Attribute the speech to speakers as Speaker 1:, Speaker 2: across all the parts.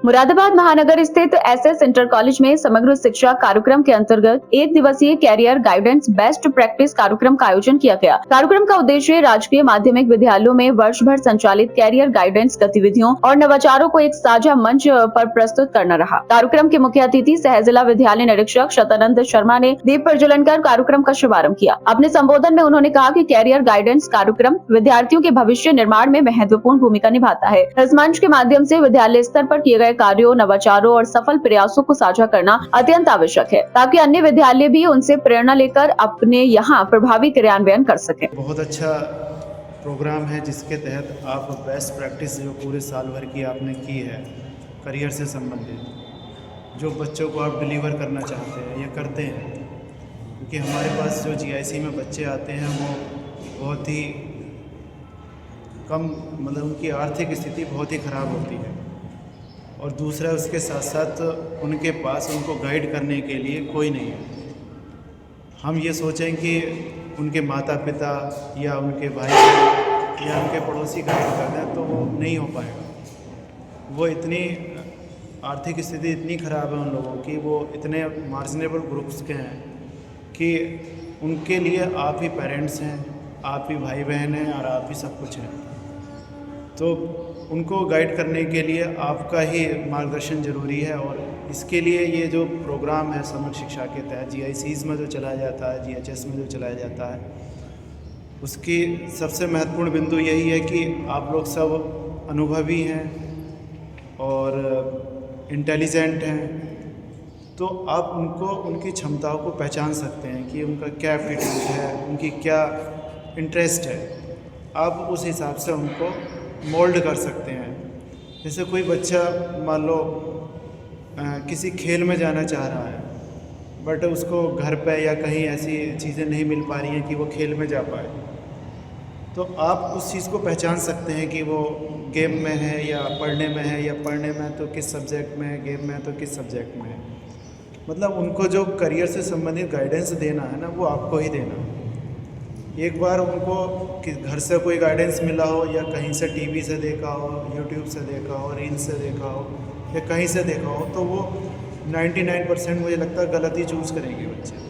Speaker 1: मुरादाबाद महानगर स्थित SS inter college में समग्र शिक्षा कार्यक्रम के अंतर्गत एक दिवसीय कैरियर गाइडेंस बेस्ट प्रैक्टिस कार्यक्रम का आयोजन किया गया। कार्यक्रम का उद्देश्य राजकीय माध्यमिक विद्यालयों में वर्ष भर संचालित कैरियर गाइडेंस गतिविधियों और नवाचारों को एक साझा मंच पर प्रस्तुत करना रहा। कार्यक्रम के मुख्य अतिथि सह जिला विद्यालय निरीक्षक शतानंद शर्मा ने दीप प्रज्वलन कर कार्यक्रम का शुभारंभ किया। अपने संबोधन में उन्होंने कहा कि कैरियर गाइडेंस कार्यक्रम विद्यार्थियों के भविष्य निर्माण में महत्वपूर्ण भूमिका निभाता है। इस मंच के माध्यम से विद्यालय स्तर पर किए गए कार्यों, नवाचारों और सफल प्रयासों को साझा करना अत्यंत आवश्यक है, ताकि अन्य विद्यालय भी उनसे प्रेरणा लेकर अपने यहाँ प्रभावी क्रियान्वयन कर सकें।
Speaker 2: बहुत अच्छा प्रोग्राम है जिसके तहत आप बेस्ट प्रैक्टिस जो पूरे साल भर की आपने की है करियर से संबंधित, जो बच्चों को आप डिलीवर करना चाहते हैं या करते हैं, क्योंकि हमारे पास जो जीआईसी में बच्चे आते हैं वो बहुत ही कम, मतलब उनकी आर्थिक स्थिति बहुत ही ख़राब होती है, और दूसरा उसके साथ साथ उनके पास उनको गाइड करने के लिए कोई नहीं है। हम ये सोचें कि उनके माता पिता या उनके भाई या उनके पड़ोसी गाइड कर दें तो वो नहीं हो पाएगा। वो इतनी आर्थिक स्थिति इतनी ख़राब है उन लोगों की, वो इतने मार्जिनेबल ग्रुप्स के हैं कि उनके लिए आप ही पेरेंट्स हैं, आप ही भाई बहन हैं और आप ही सब कुछ हैं। तो उनको गाइड करने के लिए आपका ही मार्गदर्शन ज़रूरी है, और इसके लिए ये जो प्रोग्राम है समग्र शिक्षा के तहत जीआईसीज में जो चलाया जाता है, जीएचएस में जो चलाया जाता है, उसकी सबसे महत्वपूर्ण बिंदु यही है कि आप लोग सब अनुभवी हैं और इंटेलिजेंट हैं, तो आप उनको उनकी क्षमताओं को पहचान सकते हैं कि उनका क्या एप्टीट्यूड है, उनकी क्या इंटरेस्ट है। आप उस हिसाब से उनको मोल्ड कर सकते हैं। जैसे कोई बच्चा मान लो किसी खेल में जाना चाह रहा है, बट उसको घर पे या कहीं ऐसी चीज़ें नहीं मिल पा रही हैं कि वो खेल में जा पाए, तो आप उस चीज़ को पहचान सकते हैं कि वो गेम में है या पढ़ने में है, या पढ़ने में तो किस सब्जेक्ट में है, गेम में तो किस सब्जेक्ट में है। मतलब उनको जो करियर से संबंधित गाइडेंस देना है ना, वो आपको ही देना है। एक बार उनको कि घर से कोई गाइडेंस मिला हो या कहीं से टीवी से देखा हो, यूट्यूब से देखा हो, रील से देखा हो या कहीं से देखा हो, तो वो 99% मुझे लगता है गलत ही चूज़ करेंगे बच्चे।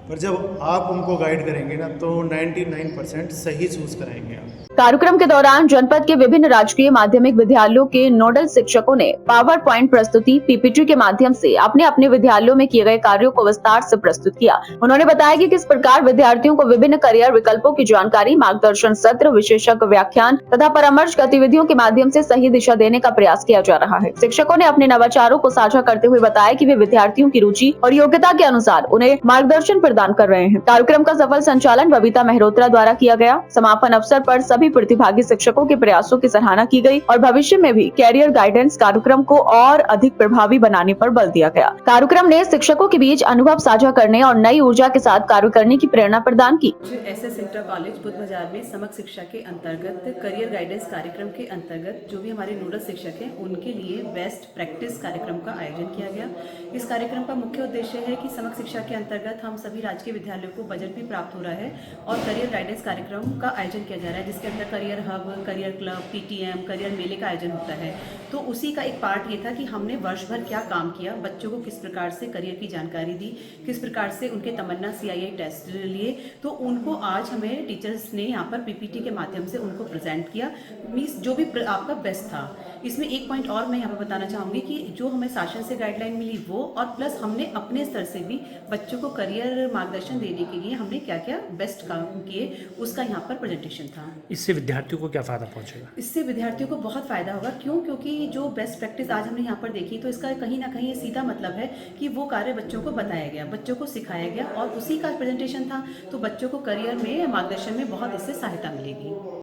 Speaker 2: पर जब आप उनको गाइड करेंगे ना, तो 99% सही चूज़ करेंगे आप।
Speaker 1: कार्यक्रम के दौरान जनपद के विभिन्न राजकीय माध्यमिक विद्यालयों के नोडल शिक्षकों ने पावर पॉइंट प्रस्तुति पीपीटी के माध्यम से अपने अपने विद्यालयों में किए गए कार्यों को विस्तार से प्रस्तुत किया। उन्होंने बताया कि किस प्रकार विद्यार्थियों को विभिन्न करियर विकल्पों की जानकारी, मार्गदर्शन सत्र, विशेषज्ञ व्याख्यान तथा परामर्श गतिविधियों के माध्यम से सही दिशा देने का प्रयास किया जा रहा है। शिक्षकों ने अपने नवाचारों को साझा करते हुए बताया कि वे विद्यार्थियों की रुचि और योग्यता के अनुसार उन्हें मार्गदर्शन प्रदान कर रहे हैं। कार्यक्रम का सफल संचालन बबीता मेहरोत्रा द्वारा किया गया। समापन अवसर पर सभी प्रतिभागी शिक्षकों के प्रयासों की सराहना की गई और भविष्य में भी कैरियर गाइडेंस कार्यक्रम को और अधिक प्रभावी बनाने पर बल दिया गया। कार्यक्रम ने शिक्षकों के बीच अनुभव साझा करने और नई ऊर्जा के साथ कार्य करने की प्रेरणा प्रदान की।
Speaker 3: एसएस इंटर कॉलेज बुद्ध बाजार में समग्र शिक्षा के अंतर्गत करियर गाइडेंस कार्यक्रम के अंतर्गत जो भी हमारे नोडल शिक्षक हैं उनके लिए बेस्ट प्रैक्टिस कार्यक्रम का आयोजन किया गया। इस कार्यक्रम का मुख्य उद्देश्य है कि समग्र शिक्षा के अंतर्गत हम सभी राजकीय विद्यालयों को बजट भी प्राप्त हो रहा है और करियर गाइडेंस कार्यक्रम का आयोजन किया जा रहा है, जिसके अंदर career hub, career club, PTM, career मेले का आयोजन होता है। तो उसी का एक पार्ट ये था कि हमने वर्ष भर क्या काम किया, बच्चों को किस प्रकार से करियर की जानकारी दी, किस प्रकार से उनके तमन्ना सीआईआई टेस्ट लिए, तो उनको आज हमें टीचर्स ने यहाँ पर पीपीटी के माध्यम से उनको प्रेजेंट किया। मीन्स जो भी आपका बेस्ट था। इसमें एक पॉइंट और मैं यहाँ पर बताना चाहूँगी कि जो हमें शासन से गाइडलाइन मिली वो, और प्लस हमने अपने स्तर से भी बच्चों को करियर मार्गदर्शन देने के लिए हमने क्या क्या बेस्ट काम किए, उसका यहाँ पर प्रेजेंटेशन था।
Speaker 4: इससे विद्यार्थियों को क्या फ़ायदा पहुंचेगा?
Speaker 3: इससे विद्यार्थियों को बहुत फ़ायदा होगा। क्योंकि जो बेस्ट प्रैक्टिस आज हमने यहाँ पर देखी, तो इसका कहीं ना कहीं ये सीधा मतलब है कि वो कार्य बच्चों को बताया गया, बच्चों को सिखाया गया और उसी का प्रेजेंटेशन था, तो बच्चों को करियर में मार्गदर्शन में बहुत इससे सहायता मिलेगी।